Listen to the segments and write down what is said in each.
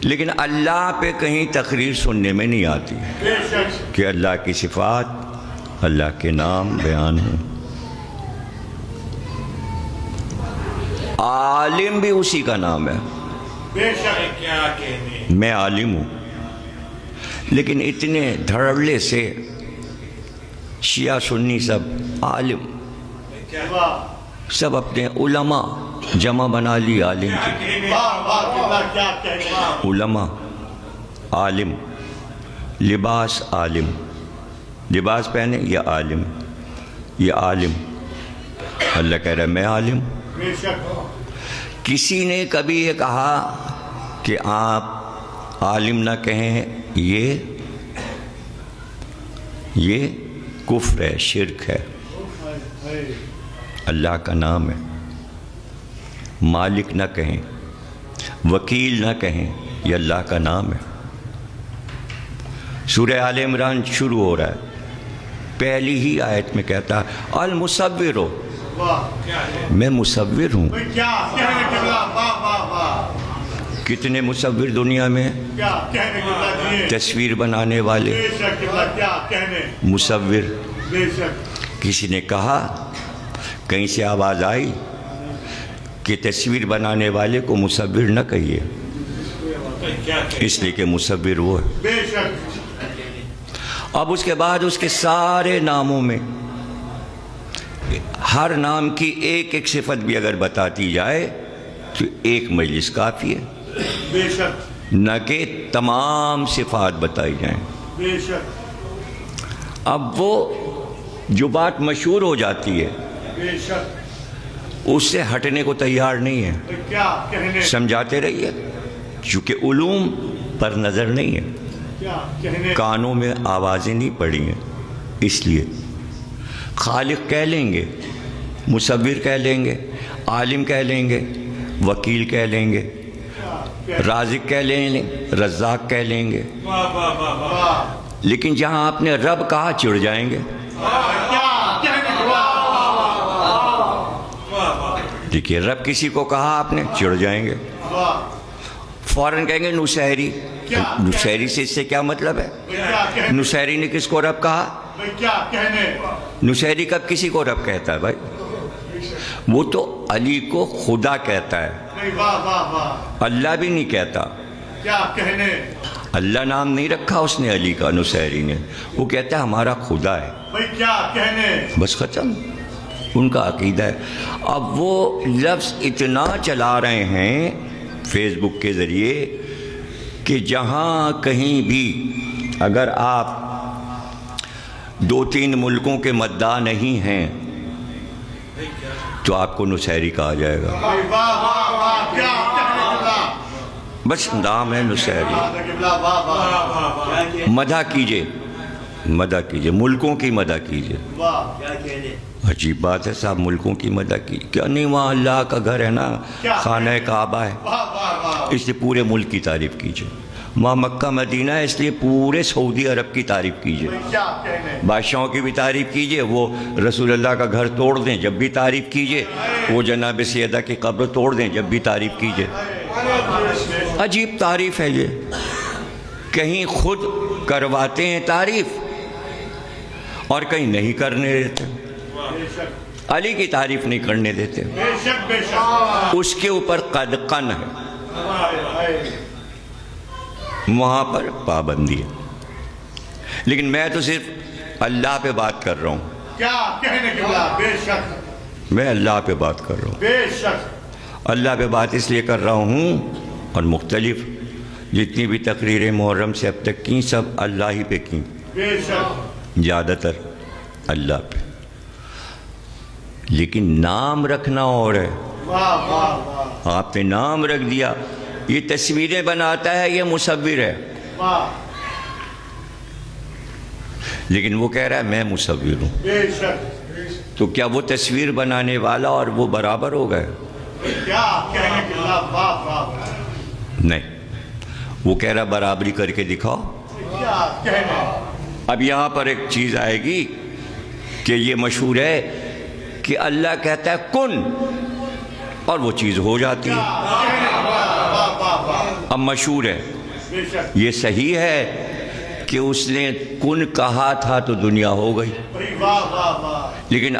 لیکن اللہ پہ کہیں تقریر سننے میں نہیں آتی کہ اللہ کی صفات، اللہ کے نام بیان ہیں۔ عالم بھی اسی کا نام ہے۔ بے شک کیا کہنے، میں عالم ہوں، لیکن اتنے دھڑلے سے شیعہ سنی سب عالم، سب اپنے علماء جمع بنا لی عالم کی۔ علماء عالم، لباس عالم، لباس پہنے یہ عالم، یہ عالم۔ اللہ کہہ رہا ہے میں عالم۔ کسی نے کبھی یہ کہا کہ آپ عالم نہ کہیں، یہ کفر ہے، شرک ہے۔ اللہ کا نام ہے۔ مالک نہ کہیں، وکیل نہ کہیں، یہ اللہ کا نام ہے۔ سورہ آل عمران شروع ہو رہا ہے، پہلی ہی آیت میں کہتا ہے المصور، میں مصور ہوں۔ کتنے مصور دنیا میں؟ تصویر بنانے والے مصور۔ کسی نے کہا، کہیں سے آواز آئی کہ تصویر بنانے والے کو مصور نہ کہیے، اس لیے کہ مصور وہ ہے۔ اب اس کے بعد اس کے سارے ناموں میں ہر نام کی ایک ایک صفت بھی اگر بتاتی جائے تو ایک مجلس کافی ہے، نہ کہ تمام صفات بتائی جائیں۔ اب وہ جو بات مشہور ہو جاتی ہے اس سے ہٹنے کو تیار نہیں ہے، سمجھاتے رہیے، چونکہ علوم پر نظر نہیں ہے، کانوں میں آوازیں نہیں پڑی ہیں، اس لیے خالق کہہ لیں گے، مصور کہہ لیں گے، عالم کہہ لیں گے، وکیل کہہ لیں گے، رازق کہہ لیں گے، رزاق کہہ لیں گے، لیکن جہاں آپ نے رب کہا چڑ جائیں گے۔ دیکھیے رب کسی کو کہا آپ نے چڑ جائیں گے، فوراً کہیں گے نصیری۔ نصیری سے اس سے کیا مطلب ہے؟ نصیری نے کس کو رب کہا؟ نصیری کب کسی کو رب کہتا ہے بھائی؟ وہ تو علی کو خدا کہتا ہے، اللہ بھی نہیں کہتا۔ اللہ نام نہیں رکھا اس نے علی کا، نصیری نے، وہ کہتا ہے ہمارا خدا ہے، بس ختم، ان کا عقیدہ ہے۔ اب وہ لفظ اتنا چلا رہے ہیں فیس بک کے ذریعے کہ جہاں کہیں بھی اگر آپ 2-3 ملکوں کے مدعا نہیں ہیں تو آپ کو نصیری کہا جائے گا، بس نام ہے نصیری۔ مدح کیجئے، مدح کیجئے، ملکوں کی مدح کیجئے۔ عجیب بات ہے صاحب، ملکوں کی مدح کی کیا نہیں؟ وہاں اللہ کا گھر ہے نا، خانہ کعبہ ہے، اس لیے پورے ملک کی تعریف کیجئے۔ وہاں مکہ مدینہ ہے، اس لیے پورے سعودی عرب کی تعریف کیجئے، بادشاہوں کی بھی تعریف کیجئے۔ وہ رسول اللہ کا گھر توڑ دیں جب بھی تعریف کیجئے، وہ جناب سیدہ کی قبر توڑ دیں جب بھی تعریف کیجئے۔ عجیب تعریف ہے یہ، کہیں خود کرواتے ہیں تعریف اور کہیں نہیں کرنے دیتے۔ علی کی تعریف نہیں کرنے دیتے، اس کے اوپر قد قن ہے، وہاں پر پابندی ہے۔ لیکن میں تو صرف اللہ پہ بات کر رہا ہوں، کیا کہنے کے بعد؟ بے شک میں اللہ پہ بات کر رہا ہوں، بے شک اللہ پہ بات اس لیے کر رہا ہوں، اور مختلف جتنی بھی تقریریں محرم سے اب تک کی سب اللہ ہی پہ کی، بے شک زیادہ تر اللہ پہ، لیکن نام رکھنا اور ہے۔ واہ واہ واہ آپ نے نام رکھ دیا، یہ تصویریں بناتا ہے، یہ مصور ہے، واہ، لیکن وہ کہہ رہا ہے میں مصور ہوں۔ بے شک تو کیا وہ تصویر بنانے والا اور وہ برابر ہو گئے؟ کیا کہنے کے بعد؟ واہ واہ، نہیں، وہ کہہ رہا برابری کر کے دکھاؤ۔ کیا کہنے؟ اب یہاں پر ایک چیز آئے گی کہ یہ مشہور ہے کہ اللہ کہتا ہے کن اور وہ چیز ہو جاتی ہے۔ واہ واہ واہ، اب مشہور ہے، بے شک یہ صحیح ہے کہ اس نے کن کہا تھا تو دنیا ہو گئی، بھائی واہ واہ واہ لیکن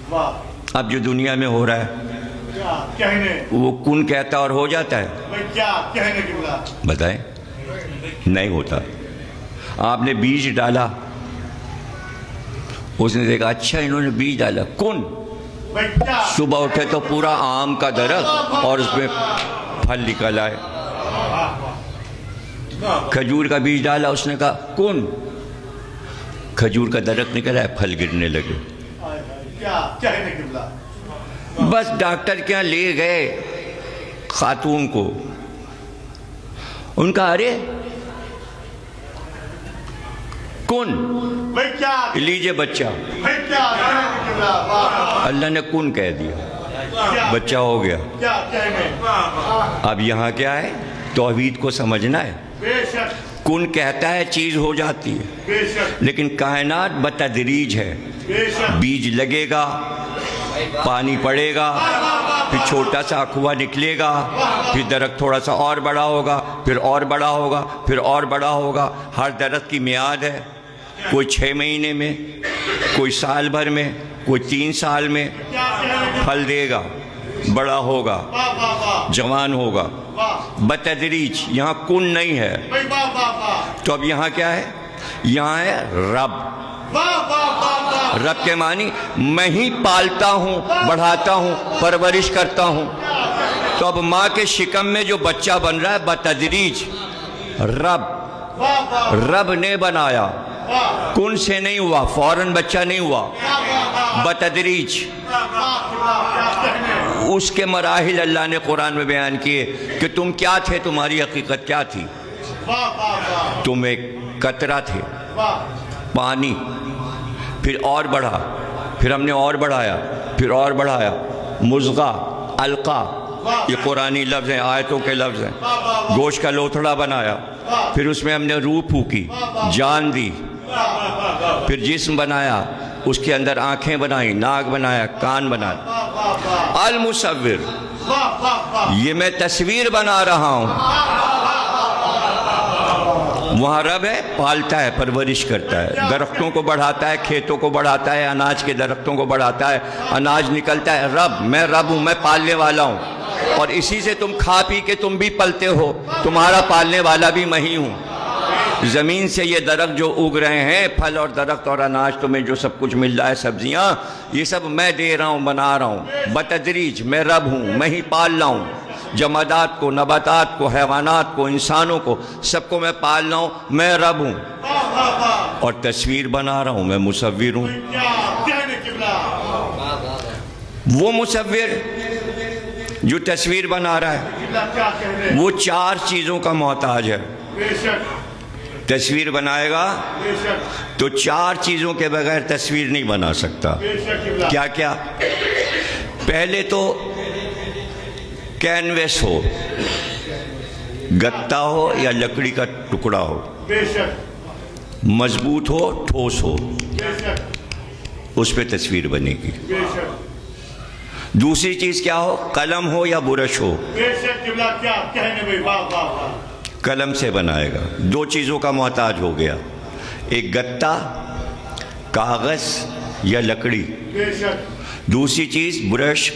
واہ اب جو دنیا میں ہو رہا ہے کیا کہنے وہ کن کہتا اور ہو جاتا ہے؟ بھائی کیا کہنے قبلہ بتائیں، نہیں ہوتا۔ آپ نے بیج ڈالا، اس نے دیکھا اچھا انہوں نے بیج ڈالا، کن، بھائی کیا صبح اٹھے تو پورا آم کا درخت اور اس میں پھل نکل آئے۔ کھجور کا بیج ڈالا، اس نے کہا کن، کھجور کا درخت نکل آئے، پھل گرنے لگے۔ کیا کہنے قبلہ بس ڈاکٹر کے یہاں لے گئے خاتون کو، ان کا ارے کن، بھائی کیا لیجئے بچہ، بھائی کیا کہنے قبلہ واہ اللہ نے کن کہہ دیا، بچہ ہو گیا۔ کیا کہنے اب یہاں کیا ہے؟ توحید کو سمجھنا ہے۔ بے شک کن کہتا ہے چیز ہو جاتی ہے، بے شک لیکن کائنات بتدریج ہے۔ بے شک بیج لگے گا، پانی پڑے گا، پھر چھوٹا سا کنواں نکلے گا، پھر درخت تھوڑا سا اور بڑا ہوگا، پھر اور بڑا ہوگا، پھر اور بڑا ہوگا۔ ہر درخت کی میعاد ہے، کوئی 6 مہینے میں، کوئی سال بھر میں، کوئی 3 سال میں پھل دے گا، بڑا ہوگا، واہ واہ واہ جوان ہوگا، واہ بتدریج۔ یہاں کن نہیں ہے، بھائی واہ واہ واہ تو اب یہاں کیا ہے؟ یہاں ہے رب۔ واہ واہ واہ واہ رب کے معنی میں ہی پالتا ہوں، بڑھاتا ہوں، پرورش کرتا ہوں۔ تو اب ماں کے شکم میں جو بچہ بن رہا ہے بتدریج رب، واہ واہ رب نے بنایا، واہ کن سے نہیں ہوا، فوراً بچہ نہیں ہوا، بتدریج۔ کیا کہنے اس کے مراحل اللہ نے قرآن میں بیان کیے کہ تم کیا تھے، تمہاری حقیقت کیا تھی۔ واہ واہ واہ تم ایک قطرہ تھے، واہ پانی، پھر اور بڑھا، پھر ہم نے اور بڑھایا، پھر اور بڑھایا، مضغہ، علقہ، یہ قرآنی لفظ ہیں، آیتوں کے لفظ ہیں۔ گوشت کا لوتھڑا بنایا، پھر اس میں ہم نے روح پھونکی، جان دی، پھر جسم بنایا، اس کے اندر آنکھیں بنائیں، ناک بنایا، کان بنایا۔ المصور، واہ واہ واہ یہ میں تصویر بنا رہا ہوں۔ وہاں رب ہے، پالتا ہے، پرورش کرتا ہے، درختوں کو بڑھاتا ہے، کھیتوں کو بڑھاتا ہے، اناج کے درختوں کو بڑھاتا ہے، اناج نکلتا ہے۔ رب، میں رب ہوں، میں پالنے والا ہوں، اور اسی سے تم کھا پی کے تم بھی پلتے ہو، تمہارا پالنے والا بھی میں ہی ہوں۔ زمین سے یہ درخت جو اگ رہے ہیں، پھل اور درخت اور اناج تمہیں جو سب کچھ مل رہا ہے، سبزیاں، یہ سب میں دے رہا ہوں، بنا رہا ہوں بتدریج۔ میں رب ہوں، میں ہی پال رہا ہوں، جمادات کو، نباتات کو، حیوانات کو، انسانوں کو، سب کو میں پال رہا ہوں، میں رب ہوں، اور تصویر بنا رہا ہوں، میں مصور ہوں۔ کیا کہنے قبلہ وہ مصور جو تصویر بنا رہا ہے قبلہ کیا کہنے وہ 4 چیزوں کا محتاج ہے۔ بے شک تصویر بنائے گا بے شک تو 4 چیزوں کے بغیر تصویر نہیں بنا سکتا۔ بے شک قبلہ کیا کیا؟ پہلے تو کینویس ہو، گتا ہو یا لکڑی کا ٹکڑا ہو، بے شک مضبوط ہو، ٹھوس ہو، بے شک اس پہ تصویر بنے گی۔ بے شک دوسری چیز کیا ہو؟ قلم ہو یا برش ہو، بے شک قبلہ کیا کہنے بھائی واہ واہ واہ قلم سے بنائے گا۔ 2 چیزوں کا محتاج ہو گیا، ایک گتا، کاغذ یا لکڑی، بے شک دوسری چیز برش،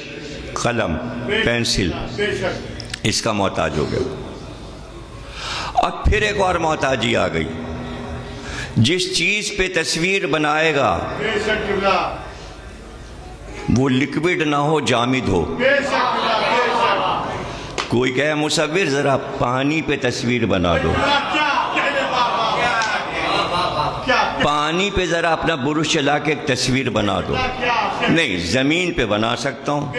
قلم، پینسل، بے شک اس کا محتاج ہو گیا۔ اب پھر ایک اور محتاجی آ گئی، جس چیز پہ تصویر بنائے گا بے شک قبلہ وہ لکوڈ نہ ہو، جامد ہو۔ بے شک قبلہ بے شک کوئی کہے مصور ذرا پانی پہ تصویر بنا دو، کیا کہنے واہ واہ کیا پانی پہ ذرا اپنا برش چلا کے ایک تصویر بنا دو۔ کیا نہیں، زمین پہ بنا سکتا ہوں،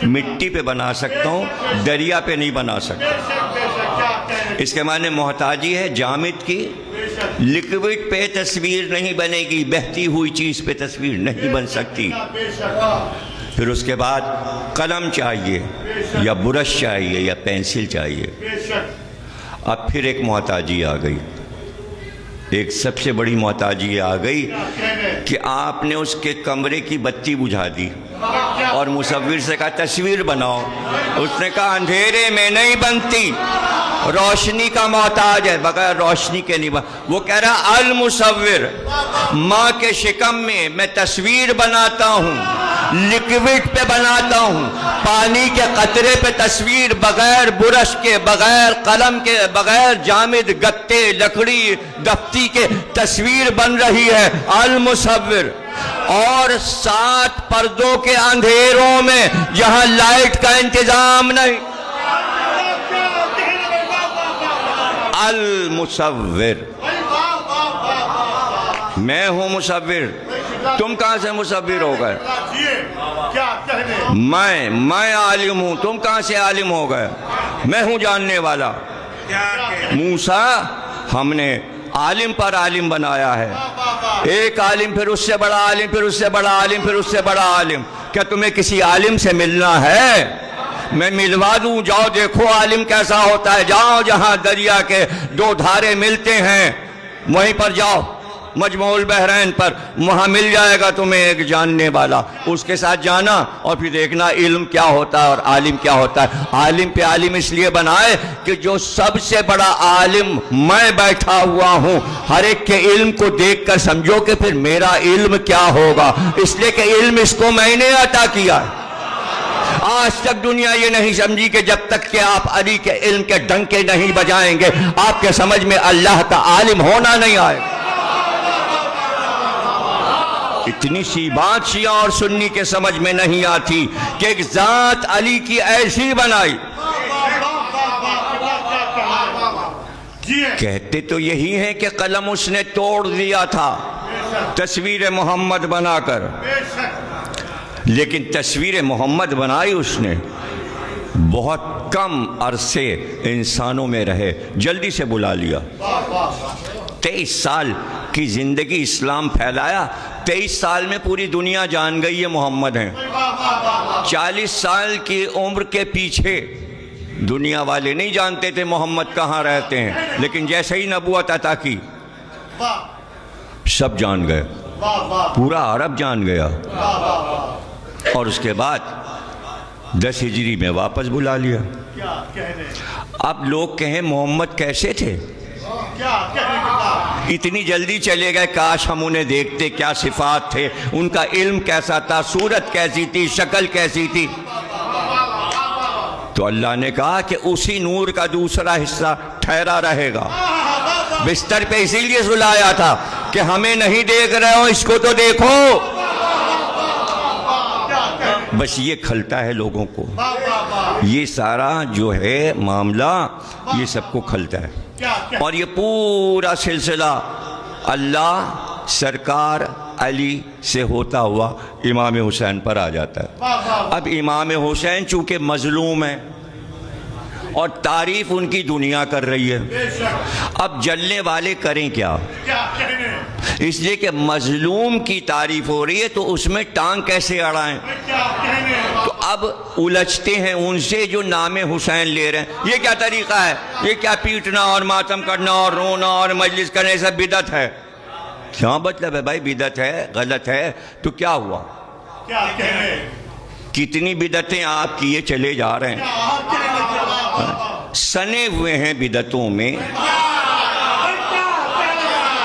مٹی پہ بنا سکتا ہوں، دریا پہ نہیں بنا سکتا۔ بے شک کیا کہنے اس کے معنی محتاجی ہے جامد کی، بے شک لکوڈ پہ تصویر نہیں بنے گی، بہتی ہوئی چیز پہ تصویر نہیں بن سکتی۔ بے شک پھر اس کے بعد قلم چاہیے یا برش چاہیے یا پینسل چاہیے۔ بے شک اب پھر ایک محتاجی آ گئی، ایک سب سے بڑی محتاجی آ گئی کیا کہنے کہ آپ نے اس کے کمرے کی بتی بجھا دی، اور مصور سے کہا تصویر بناؤ. اس نے کہا اندھیرے میں نہیں بنتی, روشنی کا محتاج ہے, بغیر روشنی کے نہیں وہ کہہ رہا المصور, ماں کے شکم میں تصویر بناتا ہوں, لکوڈ پہ بناتا ہوں, پانی کے قطرے پہ تصویر, بغیر برش کے, بغیر قلم کے, بغیر جامد گتے لکڑی دفتی کے تصویر بن رہی ہے المصور. اور 7 پردوں کے اندھیروں میں جہاں لائٹ کا انتظام نہیں, المصور. میں ہوں مصور, تم کہاں سے مصور ہو گئے؟ میں عالم ہوں, تم کہاں سے عالم ہو گئے؟ میں ہوں جاننے والا. موسیٰ ہم نے عالم پر عالم بنایا ہے, ایک عالم پھر اس سے بڑا عالم, پھر اس سے بڑا عالم, پھر اس سے بڑا عالم. کیا تمہیں کسی عالم سے ملنا ہے؟ میں ملوا دوں, جاؤ دیکھو عالم کیسا ہوتا ہے. جاؤ جہاں دریا کے 2 دھارے ملتے ہیں وہیں پر جاؤ, مجمع البحرین پر, وہاں مل جائے گا تمہیں ایک جاننے والا. اس کے ساتھ جانا اور پھر دیکھنا علم کیا ہوتا ہے اور عالم کیا ہوتا ہے. عالم پہ عالم اس لیے بنائے کہ جو سب سے بڑا عالم میں بیٹھا ہوا ہوں, ہر ایک کے علم کو دیکھ کر سمجھو کہ پھر میرا علم کیا ہوگا, اس لیے کہ علم اس کو میں نے عطا کیا ہے. آج تک دنیا یہ نہیں سمجھی کہ جب تک کہ آپ علی کے علم کے ڈنکے نہیں بجائیں گے آپ کے سمجھ میں اللہ کا عالم ہونا نہیں آئے. اتنی سی بات شیعہ اور سنی کے سمجھ میں نہیں آتی کہ ایک ذات علی کی ایسی بنائی. کہتے تو یہی ہیں کہ قلم اس نے توڑ دیا تھا تصویر محمد بنا کر, لیکن تصویر محمد بنائی اس نے, بہت کم عرصے انسانوں میں رہے, جلدی سے بلا لیا. 23 سال کی زندگی اسلام پھیلایا, 23 سال میں پوری دنیا جان گئی ہے محمد ہیں. 40 سال کی عمر کے پیچھے دنیا والے نہیں جانتے تھے محمد کہاں رہتے ہیں, لیکن جیسے ہی نبوت عطا کی سب جان گئے, پورا عرب جان گیا. اور اس کے بعد 10 ہجری میں واپس بلا لیا. اب لوگ کہیں محمد کیسے تھے, اتنی جلدی چلے گئے, کاش ہم انہیں دیکھتے, کیا صفات تھے, ان کا علم کیسا تھا, صورت کیسی تھی, شکل کیسی تھی. تو اللہ نے کہا کہ اسی نور کا دوسرا حصہ ٹھہرا رہے گا. بستر پہ اسی لیے سلایا تھا کہ ہمیں نہیں دیکھ رہے ہو, اس کو تو دیکھو. بس یہ کھلتا ہے لوگوں کو, یہ سارا جو ہے معاملہ یہ سب کو کھلتا ہے. اور یہ پورا سلسلہ اللہ سرکار علی سے ہوتا ہوا امام حسین پر آ جاتا ہے. اب امام حسین چونکہ مظلوم ہیں اور تعریف ان کی دنیا کر رہی ہے, اب جلنے والے کریں کیا, اس لیے کہ مظلوم کی تعریف ہو رہی ہے تو اس میں ٹانگ کیسے اڑائیں. تو اب الجھتے ہیں ان سے جو نام حسین لے رہے ہیں. یہ کیا طریقہ ہے, یہ کیا پیٹنا اور ماتم کرنا اور رونا اور مجلس کرنے سب بدعت ہے. کیا مطلب ہے بھائی, بدعت ہے, غلط ہے, تو کیا ہوا, کتنی بدعتیں آپ کیے چلے جا رہے ہیں, سنے ہوئے ہیں بدعتوں میں.